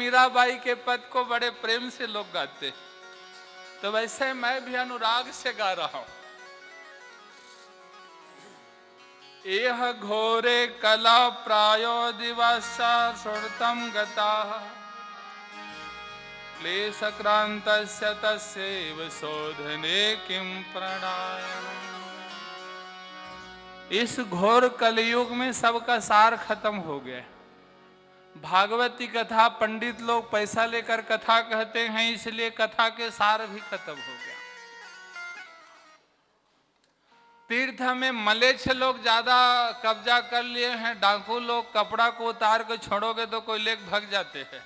मीराबाई के पद को बड़े प्रेम से लोग गाते, तो वैसे मैं भी अनुराग से गा रहा हूं। एह घोरे कला प्रायो दिवसा श्रुतम गता क्लेशक्रांतस्य तस्यैव शोधने किं प्रणायनम्। इस घोर कलयुग में सबका सार खत्म हो गया। भागवती कथा पंडित लोग पैसा लेकर कथा कहते हैं, इसलिए कथा के सार भी खत्म हो गया। तीर्थ में मलेच्छ लोग ज्यादा कब्जा कर लिए हैं। डाकू लोग कपड़ा को उतार कर छोड़ोगे तो कोई लेकर भाग जाते हैं।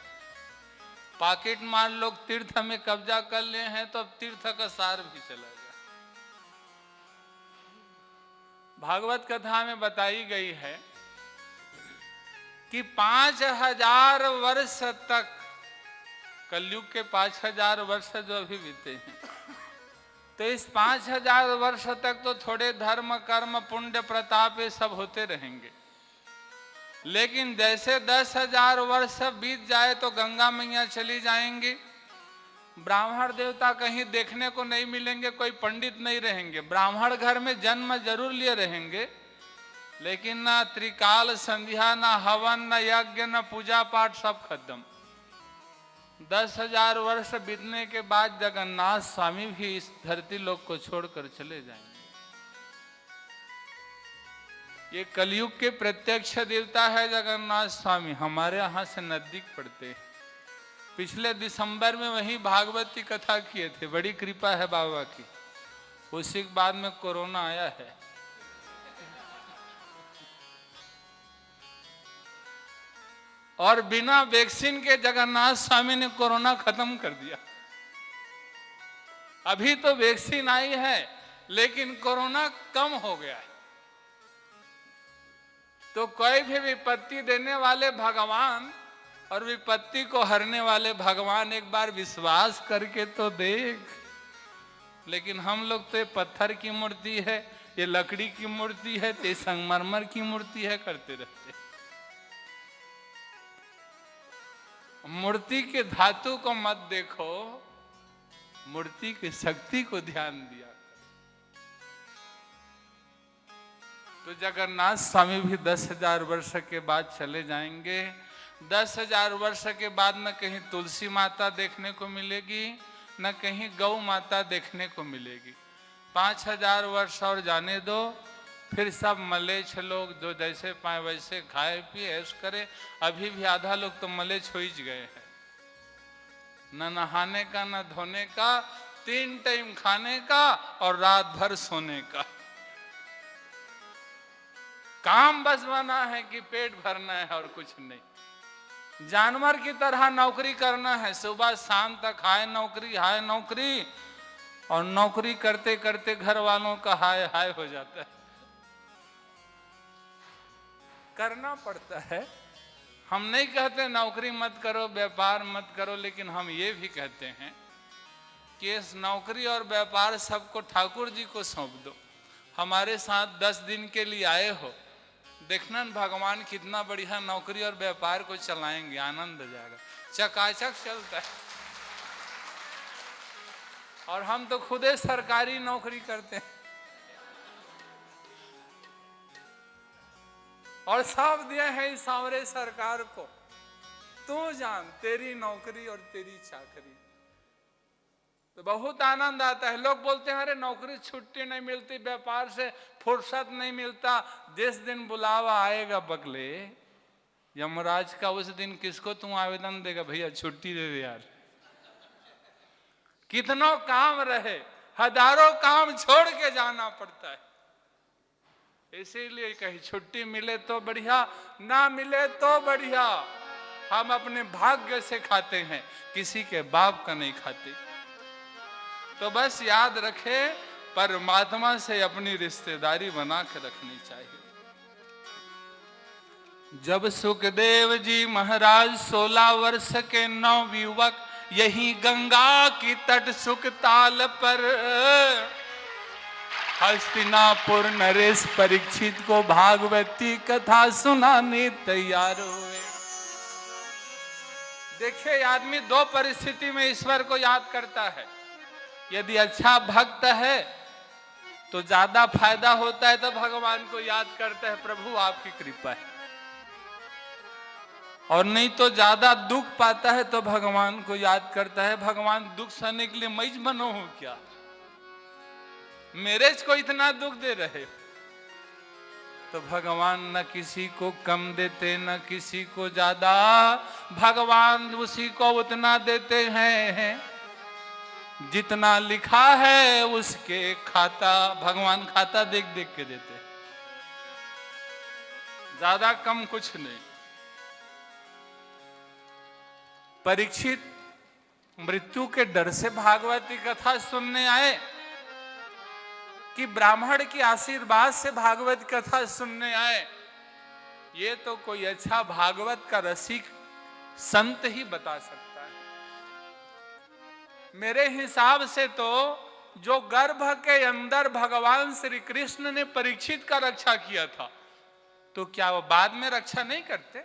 पॉकेट मार लोग तीर्थ में कब्जा कर लिए हैं, तो अब तीर्थ का सार भी चला गया। भागवत कथा में बताई गई है कि 5000 वर्ष तक, कलयुग के 5000 वर्ष जो अभी बीते हैं, तो इस 5000 वर्ष तक तो थोड़े धर्म कर्म पुण्य प्रताप ये सब होते रहेंगे। लेकिन जैसे 10,000 वर्ष बीत जाए तो गंगा मैया चली जाएंगी, ब्राह्मण देवता कहीं देखने को नहीं मिलेंगे, कोई पंडित नहीं रहेंगे। ब्राह्मण घर में जन्म जरूर लिए रहेंगे, लेकिन ना त्रिकाल संध्या, ना हवन, न यज्ञ, न पूजा पाठ, सब खत्म। 10,000 वर्ष बीतने के बाद जगन्नाथ स्वामी भी इस धरती लोक को छोड़कर चले जाएंगे। ये कलयुग के प्रत्यक्ष देवता है जगन्नाथ स्वामी, हमारे यहाँ से नजदीक पड़ते हैं। पिछले दिसंबर में वही भागवती कथा किए थे, बड़ी कृपा है बाबा की। उसी के बाद में कोरोना आया है। और बिना वैक्सीन के जगन्नाथ स्वामी ने कोरोना खत्म कर दिया। अभी तो वैक्सीन आई है, लेकिन कोरोना कम हो गया है। तो कोई भी विपत्ति देने वाले भगवान और विपत्ति को हरने वाले भगवान, एक बार विश्वास करके तो देख। लेकिन हम लोग तो ये पत्थर की मूर्ति है, ये लकड़ी की मूर्ति है, ये संगमरमर की मूर्ति है करते रहते। मूर्ति के धातु को मत देखो, मूर्ति की शक्ति को ध्यान दिया। तो जगन्नाथ स्वामी भी 10,000 वर्ष के बाद चले जाएंगे। 10,000 वर्ष के बाद न कहीं तुलसी माता देखने को मिलेगी, न कहीं गौ माता देखने को मिलेगी। 5,000 वर्ष और जाने दो, फिर सब मलेच्छ लोग जो जैसे पाए वैसे खाए पिए ऐश करे। अभी भी आधा लोग तो मलेच्छ हो ही गए हैं, न नहाने का न धोने का, 3 टाइम खाने का और रात भर सोने का। काम बस बना है कि पेट भरना है और कुछ नहीं। जानवर की तरह नौकरी करना है, सुबह शाम तक हाय नौकरी हाय नौकरी, और नौकरी करते करते घर वालों का हाय हाय हो जाता है। करना पड़ता है। हम नहीं कहते नौकरी मत करो, व्यापार मत करो, लेकिन हम ये भी कहते हैं कि इस नौकरी और व्यापार सबको ठाकुर जी को सौंप दो। हमारे साथ 10 दिन के लिए आए हो, देखना भगवान कितना बढ़िया नौकरी और व्यापार को चलाएंगे, आनंद आ जाएगा, चकाचक चलता है। और हम तो खुदे सरकारी नौकरी करते हैं और सब दिए हैं इस सांवरे सरकार को। तू जान तेरी नौकरी और तेरी चाकरी। तो बहुत आनंद आता है। लोग बोलते हैं अरे नौकरी छुट्टी नहीं मिलती, व्यापार से फुर्सत नहीं मिलता। जिस दिन बुलावा आएगा बगले यमराज का, उस दिन किसको तू आवेदन देगा, भैया छुट्टी दे दे यार। कितनों काम रहे, हजारों काम छोड़ के जाना पड़ता है। इसीलिए कहीं छुट्टी मिले तो बढ़िया, ना मिले तो बढ़िया। हम अपने भाग्य से खाते हैं, किसी के बाप का नहीं खाते। तो बस याद रखे, परमात्मा से अपनी रिश्तेदारी बना के रखनी चाहिए। जब सुखदेव जी महाराज 16 वर्ष के नवयुवक यही गंगा की तट सुखताल पर हस्तिनापुर नरेश परीक्षित को भागवती कथा सुनाने तैयार हुए। देखिए, आदमी दो परिस्थिति में ईश्वर को याद करता है। यदि अच्छा भक्त है तो ज्यादा फायदा होता है, तो भगवान को याद करता है, प्रभु आपकी कृपा है। और नहीं तो ज्यादा दुख पाता है तो भगवान को याद करता है, भगवान दुख सहने के लिए मैं बनो हूं क्या, मेरे को इतना दुख दे रहे हो। तो भगवान न किसी को कम देते न किसी को ज्यादा, भगवान उसी को उतना देते हैं जितना लिखा है उसके खाता। भगवान खाता देख देख के देते हैं, ज्यादा कम कुछ नहीं। परीक्षित मृत्यु के डर से भागवती कथा सुनने आए कि ब्राह्मण के आशीर्वाद से भागवत कथा सुनने आए, ये तो कोई अच्छा भागवत का रसिक संत ही बता सकता है। मेरे हिसाब से तो जो गर्भ के अंदर भगवान श्री कृष्ण ने परीक्षित का रक्षा किया था, तो क्या वो बाद में रक्षा नहीं करते?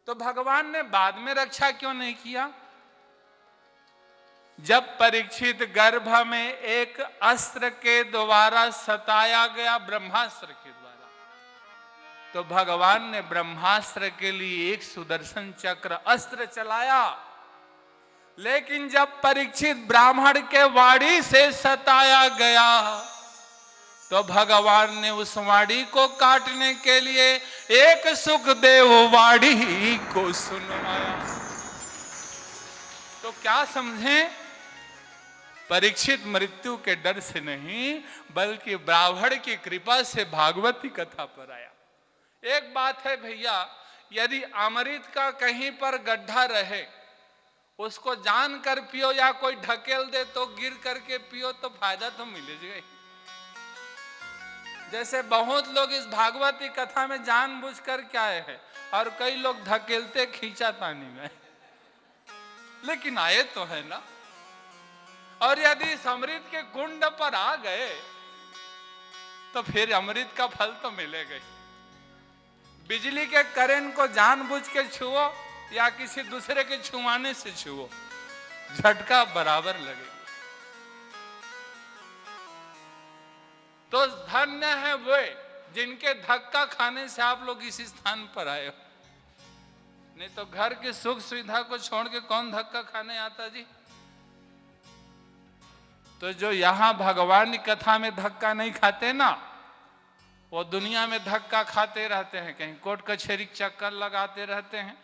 तो भगवान ने बाद में रक्षा क्यों नहीं किया? जब परीक्षित गर्भ में एक अस्त्र के द्वारा सताया गया, ब्रह्मास्त्र के द्वारा, तो भगवान ने ब्रह्मास्त्र के लिए एक सुदर्शन चक्र अस्त्र चलाया। लेकिन जब परीक्षित ब्राह्मण के वाणी से सताया गया, तो भगवान ने उस वाणी को काटने के लिए एक सुखदेव वाणी को सुनवाया। तो क्या समझें? परीक्षित मृत्यु के डर से नहीं, बल्कि ब्राह्मण की कृपा से भागवती कथा पर आया। एक बात है भैया, यदि अमृत का कहीं पर गड्ढा रहे, उसको जान कर पियो या कोई ढकेल दे तो गिर करके पियो, तो फायदा तो मिलेगा। जैसे बहुत लोग इस भागवती कथा में जानबूझकर क्या है, और कई लोग धकेलते खींचा पानी में, लेकिन आए तो है ना। और यदि इस अमृत के कुंड पर आ गए तो फिर अमृत का फल तो मिलेगा। बिजली के करंट को जानबूझ के छुओ या किसी दूसरे के छुआने से छुओ, झटका बराबर लगेगा। तो धन्य है वे जिनके धक्का खाने से आप लोग इस स्थान पर आए हो, नहीं तो घर की सुख सुविधा को छोड़ के कौन धक्का खाने आता जी। तो जो यहां भगवान की कथा में धक्का नहीं खाते ना, वो दुनिया में धक्का खाते रहते हैं, कहीं कोर्ट कचहरी चक्कर लगाते रहते हैं,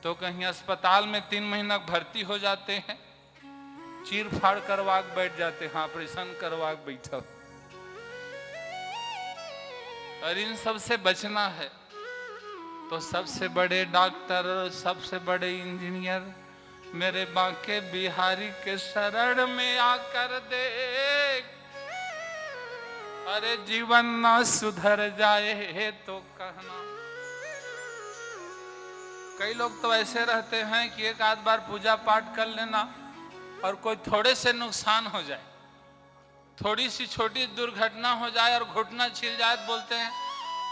तो कहीं अस्पताल में 3 महीना भर्ती हो जाते हैं, चीर फाड़ करवा बैठ जाते हैं, ऑपरेशन करवा बैठो। और इन सब से बचना है तो सबसे बड़े डॉक्टर, सबसे बड़े इंजीनियर मेरे बांके बिहारी के शरण में आकर देख, अरे जीवन ना सुधर जाए तो कहना। कई लोग तो ऐसे रहते हैं कि एक आध बार पूजा पाठ कर लेना और कोई थोड़े से नुकसान हो जाए, थोड़ी सी छोटी दुर्घटना हो जाए और घुटना छिल जाए तो बोलते हैं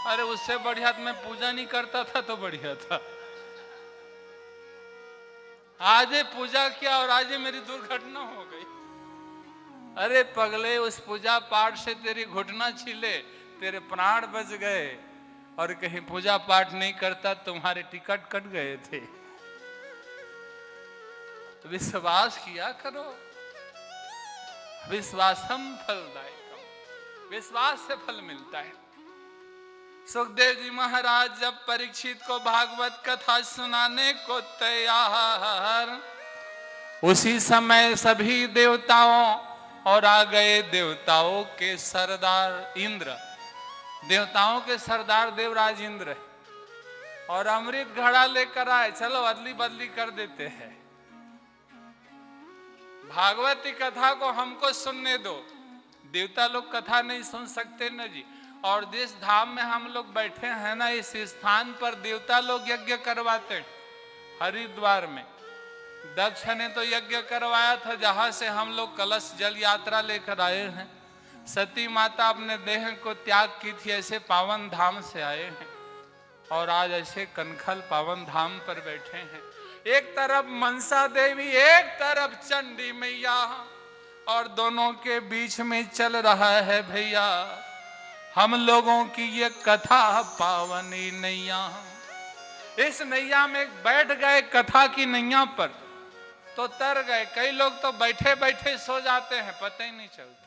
अरे उससे बढ़िया तो मैं पूजा नहीं करता था तो बढ़िया था, आज पूजा किया और आज मेरी दुर्घटना हो गई। अरे पगले, उस पूजा पाठ से तेरी घुटना छिले, तेरे प्राण बच गए, और कहीं पूजा पाठ नहीं करता तुम्हारे टिकट कट गए थे। विश्वास किया करो, विश्वासम फलदायकम, विश्वास से फल मिलता है। सुखदेव जी महाराज जब परीक्षित को भागवत कथा सुनाने को तैयार, उसी समय सभी देवताओं और आ गए देवताओं के सरदार इंद्र, देवताओं के सरदार देवराज इंद्र, और अमृत घड़ा लेकर आए, चलो अदली बदली कर देते हैं, भागवती कथा को हमको सुनने दो। देवता लोग कथा नहीं सुन सकते न जी। और जिस धाम में हम लोग बैठे हैं ना, इस स्थान पर देवता लोग यज्ञ करवाते हैं। हरिद्वार में दक्ष ने तो यज्ञ करवाया था, जहां से हम लोग कलश जल यात्रा लेकर आए हैं। सती माता अपने देह को त्याग की थी, ऐसे पावन धाम से आए हैं, और आज ऐसे कनखल पावन धाम पर बैठे हैं। एक तरफ मनसा देवी, एक तरफ चंडी मैया, और दोनों के बीच में चल रहा है भैया हम लोगों की ये कथा पावनी नैया। इस नैया में बैठ गए कथा की नैया पर तो तर गए। कई लोग तो बैठे बैठे सो जाते हैं, पता ही नहीं चलता।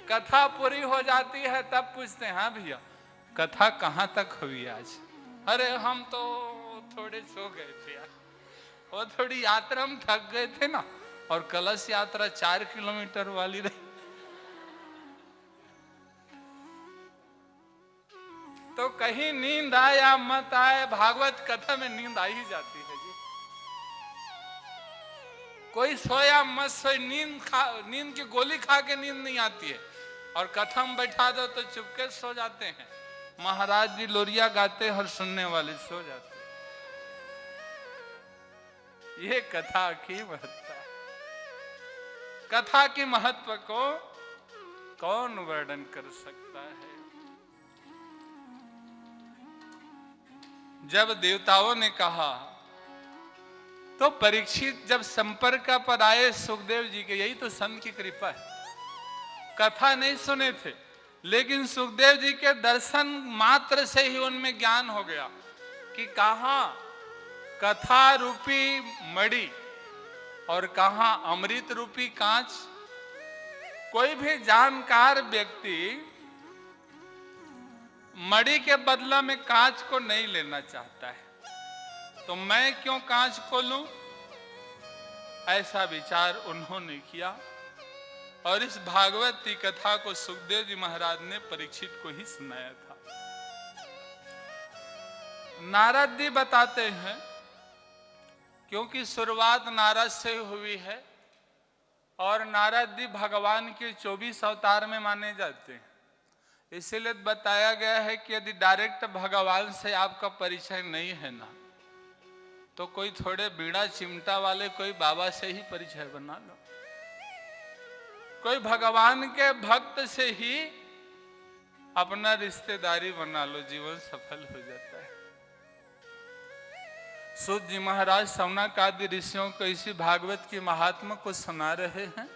कथा पूरी हो जाती है तब पूछते हैं, हाँ भैया कथा कहाँ तक हुई आज? अरे हम तो थोड़े सो गए थे यार, वो थोड़ी यात्रा में थक गए थे ना, और कलश यात्रा 4 किलोमीटर वाली रही, तो कहीं नींद आए या मत आए, भागवत कथा में नींद आ ही जाती है जी। कोई सोया मत सोए, नींद की गोली खा के नींद नहीं आती है, और कथा में बैठा दो तो चुपके सो जाते हैं। महाराज जी लोरिया गाते हैं और सुनने वाले सो जाते हैं। ये कथा की महत्ता है। कथा की महत्व को कौन वर्णन कर सकता है? जब देवताओं ने कहा तो परीक्षित जब संपर्क पर आए सुखदेव जी के, यही तो संत की कृपा है। कथा नहीं सुने थे, लेकिन सुखदेव जी के दर्शन मात्र से ही उनमें ज्ञान हो गया कि कहां कथा रूपी मणि और कहां अमृत रूपी कांच। कोई भी जानकार व्यक्ति मणि के बदला में कांच को नहीं लेना चाहता है, तो मैं क्यों कांच को लूं? ऐसा विचार उन्होंने किया, और इस भागवत की कथा को सुखदेव जी महाराज ने परीक्षित को ही सुनाया था। नारद जी बताते हैं, क्योंकि शुरुआत नारद से हुई है, और नारद जी भगवान के 24 अवतार में माने जाते हैं, इसीलिए बताया गया है कि यदि डायरेक्ट भगवान से आपका परिचय नहीं है ना, तो कोई थोड़े बीड़ा चिमटा वाले कोई बाबा से ही परिचय बना लो, कोई भगवान के भक्त से ही अपना रिश्तेदारी बना लो, जीवन सफल हो जाता है। सूत जी महाराज सौनक आदि ऋषियों को इसी भागवत की महात्मा को सुना रहे हैं।